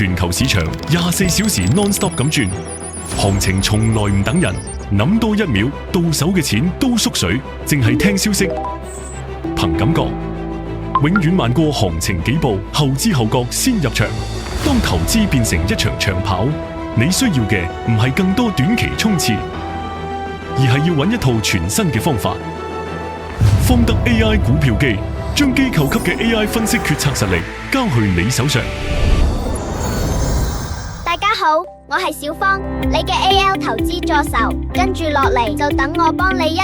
全球市場24小時 non-stop 咁轉，行情從來唔等人，諗多1秒，到手嘅錢都縮水，淨係聽消息，憑感覺，永遠慢過行情幾步，後知後覺先入場。當投資變成一場長跑，你需要嘅唔係更多短期衝刺，而係要揾一套全新嘅方法。方德 AI 股票機將機構級嘅 AI 分析決策實力交去你手上。大家好，我係小芳，你嘅 AL 投資助手，跟住落嚟就等我幫你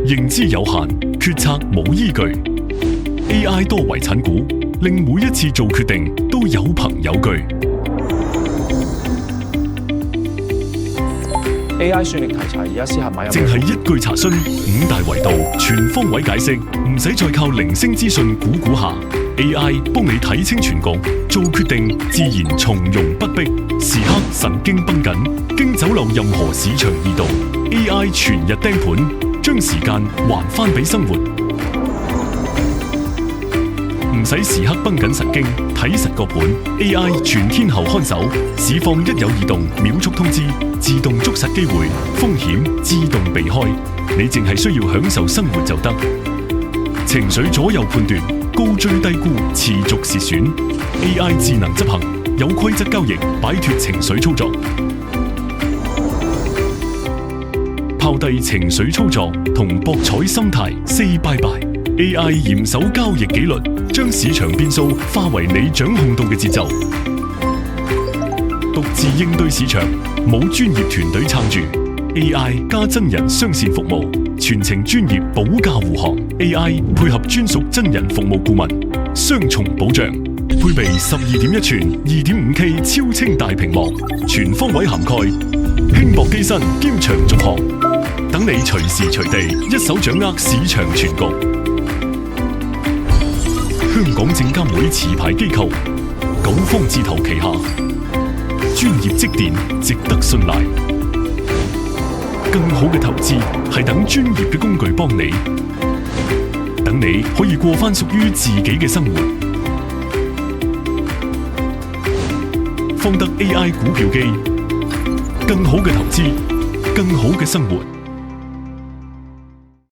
認知有限，決策冇依據。AI 多遺產股令每一次做決定都有憑有據。AI 算力題材而家適合買入，淨係一句查詢5大維度，全方位解釋，唔使再靠零星資訊估下。AI 幫你睇清全局，做決定自然從容不迫，時刻神經繃緊，經走漏任何市場異動。AI 全日盯盤，將時間還返俾生活，唔使時刻繃緊神經，睇實個盤。AI 全天候看守，市況一有異動，秒速通知，自動捉實機會，風險自動避開。你淨係需要享受生活就得。情緒左右判斷，高追低沽，持續蝕損。AI 智能執行，有規則交易，擺脫情緒操作。拋低情緒操作同博彩心態 ，say bye bye。AI 嚴守交易紀律，將市場變數化為你掌控到嘅節奏。獨自應對市場，冇專業團隊撐住。AI 加真人雙線服務，全程專業保駕護航。AI 配合專屬真人服務顧問，雙重保障。配備12.1寸 2.5K 超清大屏幕，全方位涵蓋輕薄機身兼長續航，等你隨時隨地一手掌握市場全局。香港證監會持牌機構九方字頭旗下，專業積澱，值得信賴。更好嘅投資係等專業嘅工具幫你，等你可以過返屬於自己嘅生活。方德 AI 股票機，更好嘅投資，更好嘅生活。